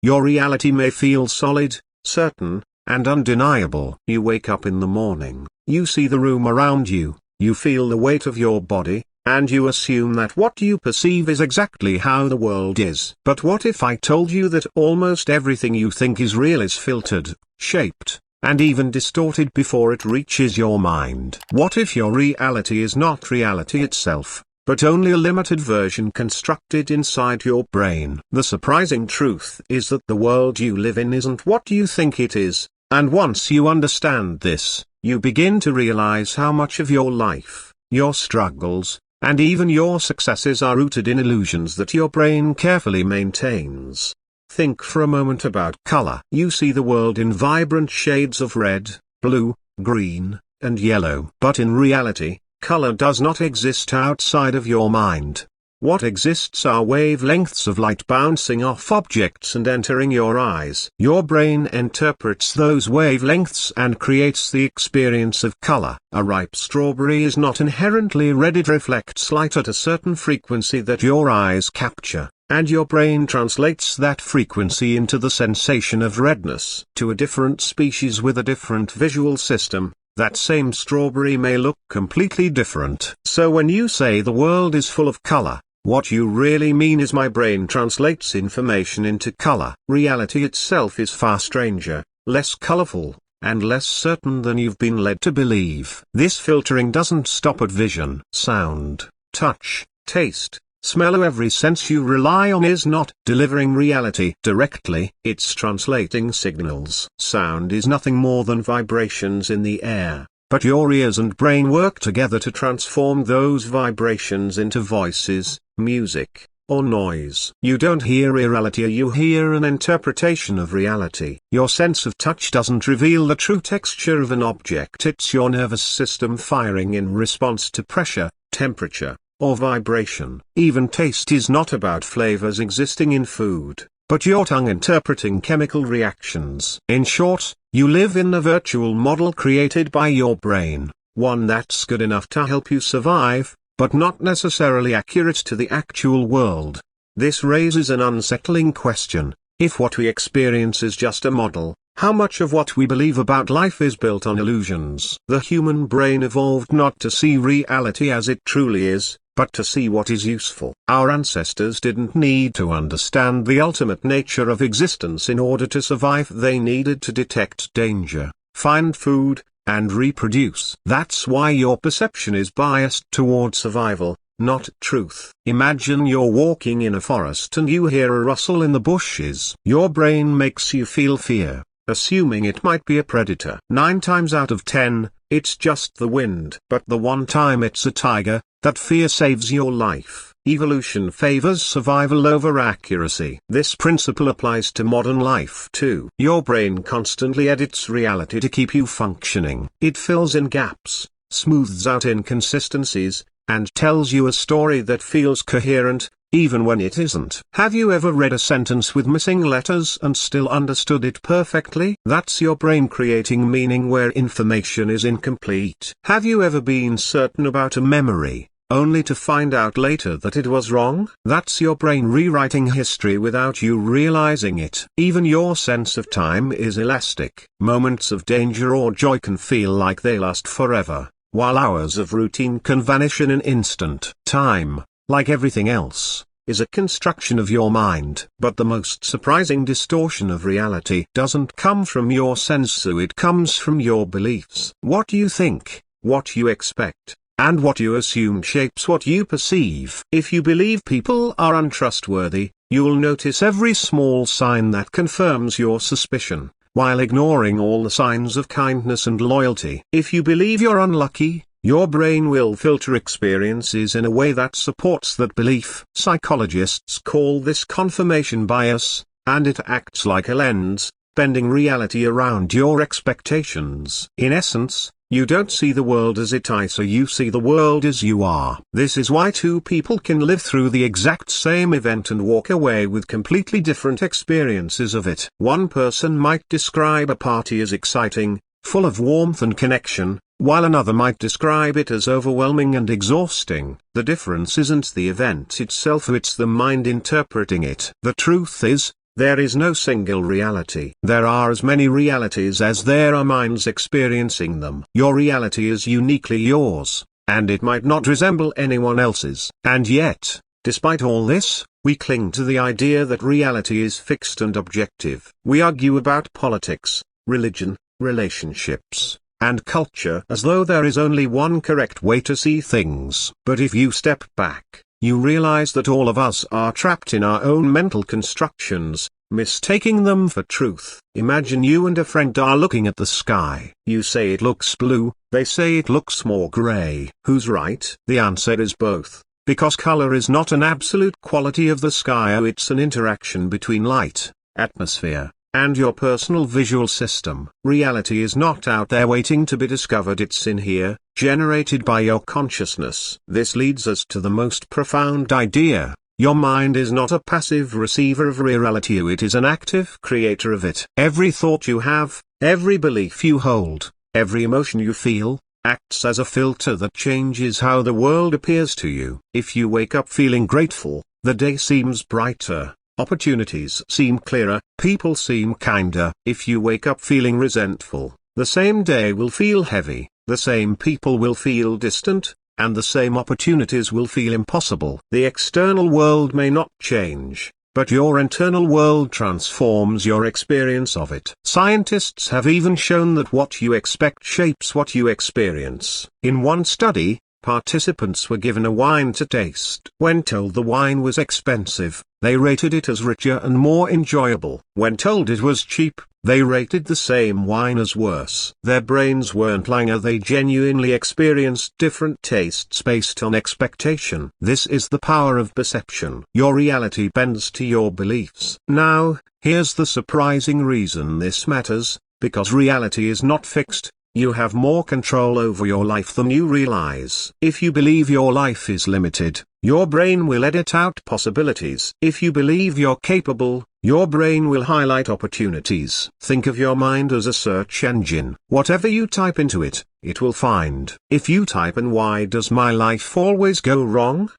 Your reality may feel solid, certain, and undeniable. You wake up in the morning, you see the room around you, you feel the weight of your body, and you assume that what you perceive is exactly how the world is. But what if I told you that almost everything you think is real is filtered, shaped, and even distorted before it reaches your mind? What if your reality is not reality itself, but only a limited version constructed inside your brain? The surprising truth is that the world you live in isn't what you think it is, and once you understand this, you begin to realize how much of your life, your struggles, and even your successes are rooted in illusions that your brain carefully maintains. Think for a moment about color. You see the world in vibrant shades of red, blue, green, and yellow. But in reality, color does not exist outside of your mind. What exists are wavelengths of light bouncing off objects and entering your eyes. Your brain interprets those wavelengths and creates the experience of color. A ripe strawberry is not inherently red. It reflects light at a certain frequency that your eyes capture, and your brain translates that frequency into the sensation of redness. To a different species with a different visual system, that same strawberry may look completely different. So when you say the world is full of color, what you really mean is my brain translates information into color. Reality itself is far stranger, less colorful, and less certain than you've been led to believe. This filtering doesn't stop at vision. Sound, touch, taste, smell. Every sense you rely on is not delivering reality directly, it's translating signals. Sound is nothing more than vibrations in the air, but your ears and brain work together to transform those vibrations into voices, music, or noise. You don't hear reality, you hear an interpretation of reality. Your sense of touch doesn't reveal the true texture of an object. It's your nervous system firing in response to pressure, temperature, or vibration. Even taste is not about flavors existing in food, but your tongue interpreting chemical reactions. In short, you live in a virtual model created by your brain, one that's good enough to help you survive, but not necessarily accurate to the actual world. This raises an unsettling question. If what we experience is just a model, how much of what we believe about life is built on illusions? The human brain evolved not to see reality as it truly is, but to see what is useful. Our ancestors didn't need to understand the ultimate nature of existence in order to survive. They needed to detect danger, find food, and reproduce. That's why your perception is biased toward survival, not truth. Imagine you're walking in a forest and you hear a rustle in the bushes. Your brain makes you feel fear, assuming it might be a predator. 9 times out of 10, it's just the wind. But the one time it's a tiger, that fear saves your life. Evolution favors survival over accuracy. This principle applies to modern life too. Your brain constantly edits reality to keep you functioning. It fills in gaps, smooths out inconsistencies, and tells you a story that feels coherent, even when it isn't. Have you ever read a sentence with missing letters and still understood it perfectly? That's your brain creating meaning where information is incomplete. Have you ever been certain about a memory, only to find out later that it was wrong? That's your brain rewriting history without you realizing it. Even your sense of time is elastic. Moments of danger or joy can feel like they last forever, while hours of routine can vanish in an instant. Time, like everything else, is a construction of your mind. But the most surprising distortion of reality doesn't come from your sensu, it comes from your beliefs. What you think, what you expect, and what you assume shapes what you perceive. If you believe people are untrustworthy, you'll notice every small sign that confirms your suspicion, while ignoring all the signs of kindness and loyalty. If you believe you're unlucky, your brain will filter experiences in a way that supports that belief. Psychologists call this confirmation bias, and it acts like a lens, bending reality around your expectations. In essence, you don't see the world as it is, so you see the world as you are. This is why two people can live through the exact same event and walk away with completely different experiences of it. One person might describe a party as exciting, full of warmth and connection, while another might describe it as overwhelming and exhausting. The difference isn't the event itself, it's the mind interpreting it. The truth is, There is no single reality. There are as many realities as there are minds experiencing them. Your reality is uniquely yours, and it might not resemble anyone else's. And yet, despite all this, we cling to the idea that reality is fixed and objective. We argue about politics, religion, relationships, and culture as though there is only one correct way to see things. But if you step back, you realize that all of us are trapped in our own mental constructions, mistaking them for truth. Imagine you and a friend are looking at the sky. You say it looks blue, they say it looks more gray. Who's right? The answer is both. Because color is not an absolute quality of the sky, it's an interaction between light, atmosphere, and your personal visual system. Reality is not out there waiting to be discovered, it's in here, generated by your consciousness. This leads us to the most profound idea. Your mind is not a passive receiver of reality, it is an active creator of it. Every thought you have, every belief you hold, every emotion you feel, acts as a filter that changes how the world appears to you. If you wake up feeling grateful, the day seems brighter, opportunities seem clearer, people seem kinder. If you wake up feeling resentful, the same day will feel heavy, the same people will feel distant, and the same opportunities will feel impossible. The external world may not change, but your internal world transforms your experience of it. Scientists have even shown that what you expect shapes what you experience. In one study, participants were given a wine to taste. When told the wine was expensive, they rated it as richer and more enjoyable. When told it was cheap, they rated the same wine as worse. Their brains weren't lying, they genuinely experienced different tastes based on expectation. This is the power of perception. Your reality bends to your beliefs. Now, here's the surprising reason this matters: because reality is not fixed, you have more control over your life than you realize. If you believe your life is limited, your brain will edit out possibilities. If you believe you're capable, your brain will highlight opportunities. Think of your mind as a search engine. Whatever you type into it, it will find. If you type in "why does my life always go wrong?"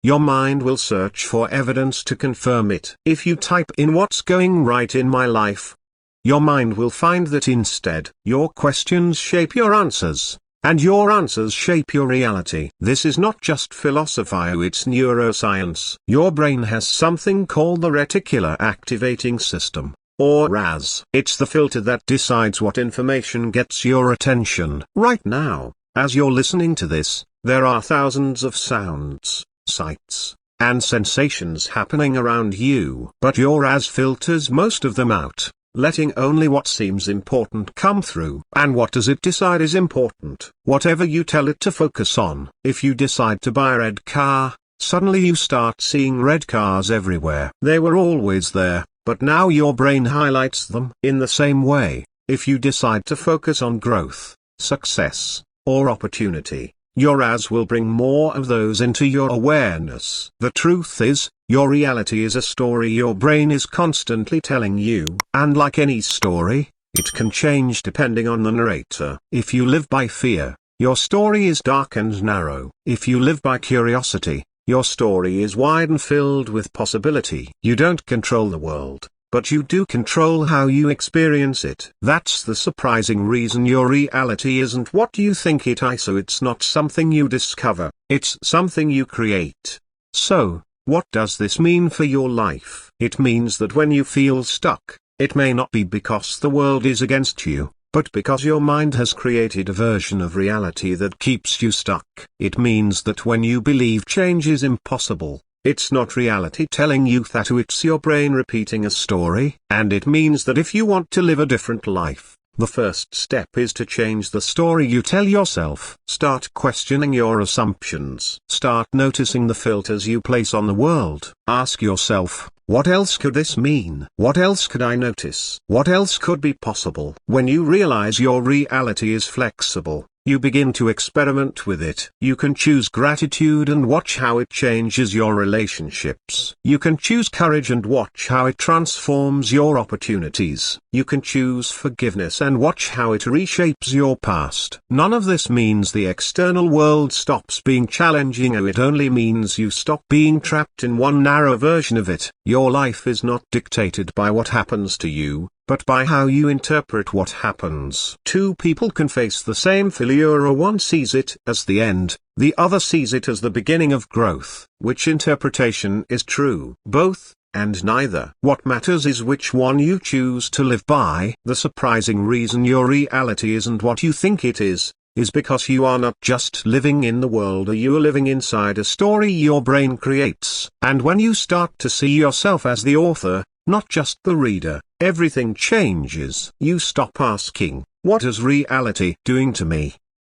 your mind will search for evidence to confirm it. If you type in "what's going right in my life?" your mind will find that instead. Your questions shape your answers, and your answers shape your reality. This is not just philosophy, it's neuroscience. Your brain has something called the reticular activating system, or RAS. It's the filter that decides what information gets your attention. Right now, as you're listening to this, there are thousands of sounds, sights, and sensations happening around you. But your RAS filters most of them out, letting only what seems important come through. And what does it decide is important? Whatever you tell it to focus on. If you decide to buy a red car, suddenly you start seeing red cars everywhere. They were always there, but now your brain highlights them. In the same way, if you decide to focus on growth, success, or opportunity, your RAS will bring more of those into your awareness. The truth is, your reality is a story your brain is constantly telling you. And like any story, it can change depending on the narrator. If you live by fear, your story is dark and narrow. If you live by curiosity, your story is wide and filled with possibility. You don't control the world, but you do control how you experience it. That's the surprising reason your reality isn't what you think it is. So it's not something you discover, it's something you create. So, what does this mean for your life? It means that when you feel stuck, it may not be because the world is against you, but because your mind has created a version of reality that keeps you stuck. It means that when you believe change is impossible, it's not reality telling you that, it's your brain repeating a story. And it means that if you want to live a different life, the first step is to change the story you tell yourself. Start questioning your assumptions. Start noticing the filters you place on the world. Ask yourself, what else could this mean? What else could I notice? What else could be possible? When you realize your reality is flexible, you begin to experiment with it. You can choose gratitude and watch how it changes your relationships. You can choose courage and watch how it transforms your opportunities. You can choose forgiveness and watch how it reshapes your past. None of this means the external world stops being challenging, it only means you stop being trapped in one narrow version of it. Your life is not dictated by what happens to you, but by how you interpret what happens. Two people can face the same failure. One sees it as the end, the other sees it as the beginning of growth. Which interpretation is true? Both, and neither. What matters is which one you choose to live by. The surprising reason your reality isn't what you think it is because you are not just living in the world, you are living inside a story your brain creates. And when you start to see yourself as the author, not just the reader, everything changes. You stop asking, what is reality doing to me?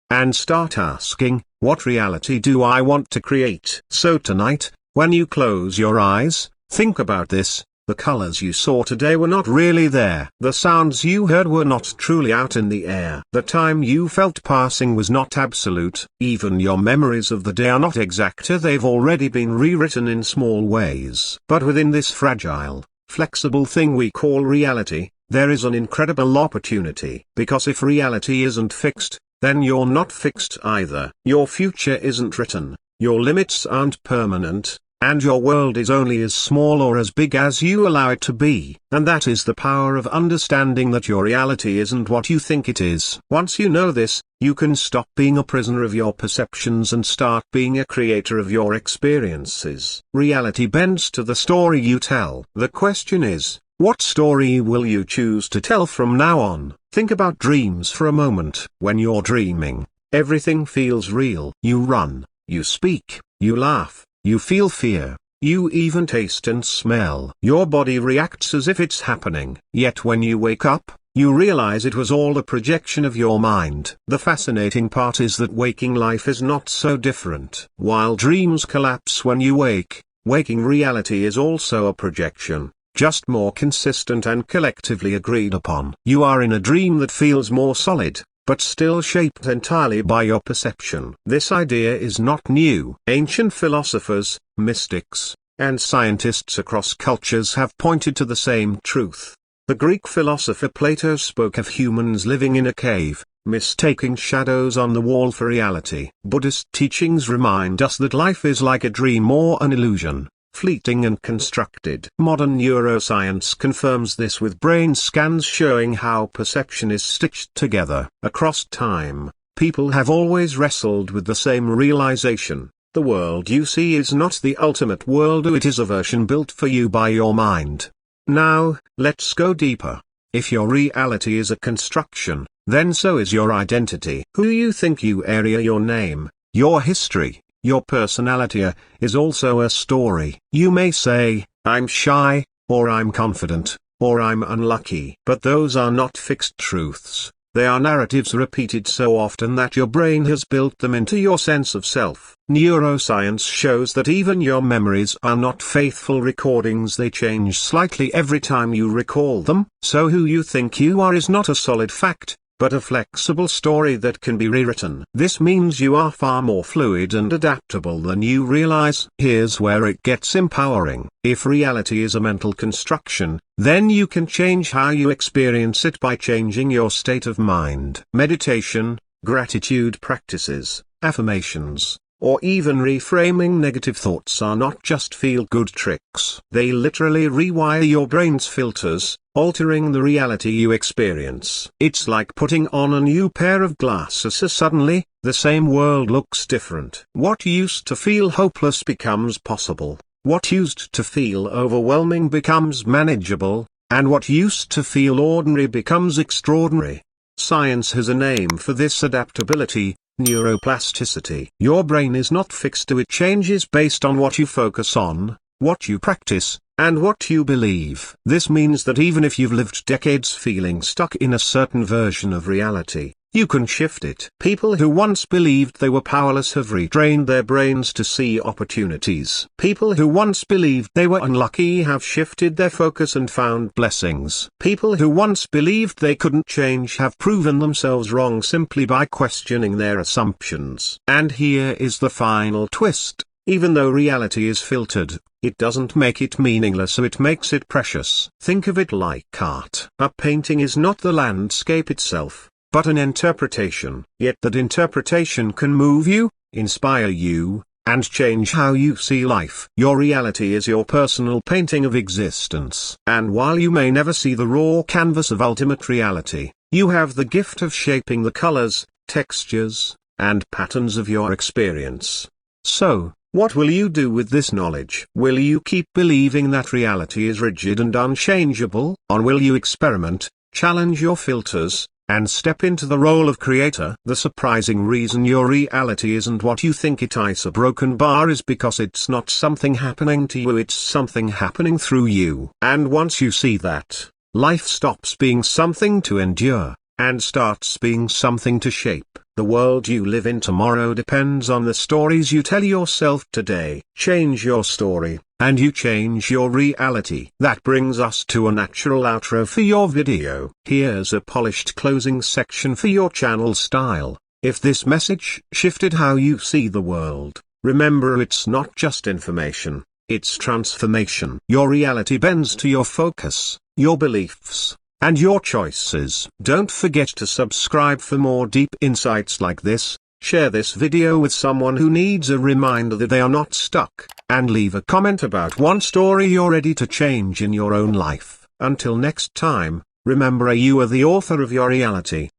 And start asking, what reality do I want to create? So tonight, when you close your eyes, think about this. The colors you saw today were not really there. The sounds you heard were not truly out in the air. The time you felt passing was not absolute. Even your memories of the day are not exact. They've already been rewritten in small ways. But within this fragile, flexible thing we call reality, there is an incredible opportunity. Because if reality isn't fixed, then you're not fixed either. Your future isn't written, your limits aren't permanent, and your world is only as small or as big as you allow it to be. And that is the power of understanding that your reality isn't what you think it is. Once you know this, you can stop being a prisoner of your perceptions and start being a creator of your experiences. Reality bends to the story you tell. The question is, what story will you choose to tell from now on? Think about dreams for a moment. When you're dreaming, everything feels real. You run, you speak, you laugh, you feel fear, you even taste and smell. Your body reacts as if it's happening. Yet when you wake up, you realize it was all a projection of your mind. The fascinating part is that waking life is not so different. While dreams collapse when you wake, waking reality is also a projection, just more consistent and collectively agreed upon. You are in a dream that feels more solid, but still shaped entirely by your perception. This idea is not new. Ancient philosophers, mystics, and scientists across cultures have pointed to the same truth. The Greek philosopher Plato spoke of humans living in a cave, mistaking shadows on the wall for reality. Buddhist teachings remind us that life is like a dream or an illusion, fleeting and constructed. Modern neuroscience confirms this with brain scans showing how perception is stitched together. Across time, people have always wrestled with the same realization: the world you see is not the ultimate world, it is a version built for you by your mind. Now, let's go deeper. If your reality is a construction, then so is your identity. Who you think you are, your name, your history, your personality is also a story. You may say, I'm shy, or I'm confident, or I'm unlucky. But those are not fixed truths. They are narratives repeated so often that your brain has built them into your sense of self. Neuroscience shows that even your memories are not faithful recordings, they change slightly every time you recall them. So who you think you are is not a solid fact, but a flexible story that can be rewritten. This means you are far more fluid and adaptable than you realize. Here's where it gets empowering. If reality is a mental construction, then you can change how you experience it by changing your state of mind. Meditation, gratitude practices, affirmations, or even reframing negative thoughts are not just feel-good tricks. They literally rewire your brain's filters, altering the reality you experience. It's like putting on a new pair of glasses. Suddenly, the same world looks different. What used to feel hopeless becomes possible. What used to feel overwhelming becomes manageable, and what used to feel ordinary becomes extraordinary. Science has a name for this adaptability: neuroplasticity. Your brain is not fixed, it changes based on what you focus on, what you practice, and what you believe. This means that even if you've lived decades feeling stuck in a certain version of reality, you can shift it. People who once believed they were powerless have retrained their brains to see opportunities. People who once believed they were unlucky have shifted their focus and found blessings. People who once believed they couldn't change have proven themselves wrong simply by questioning their assumptions. And here is the final twist. Even though reality is filtered, it doesn't make it meaningless, so it makes it precious. Think of it like art. A painting is not the landscape itself, but an interpretation. Yet that interpretation can move you, inspire you, and change how you see life. Your reality is your personal painting of existence. And while you may never see the raw canvas of ultimate reality, you have the gift of shaping the colors, textures, and patterns of your experience. So, what will you do with this knowledge? Will you keep believing that reality is rigid and unchangeable? Or will you experiment, challenge your filters, and step into the role of creator? The surprising reason your reality isn't what you think it is a broken bar is because it's not something happening to you, it's something happening through you. And once you see that, life stops being something to endure, and starts being something to shape. The world you live in tomorrow depends on the stories you tell yourself today. Change your story, and you change your reality. That brings us to a natural outro for your video. Here's a polished closing section for your channel style. If this message shifted how you see the world, remember it's not just information, it's transformation. Your reality bends to your focus, your beliefs, and your choices. Don't forget to subscribe for more deep insights like this, share this video with someone who needs a reminder that they are not stuck, and leave a comment about one story you're ready to change in your own life. Until next time, remember you are the author of your reality.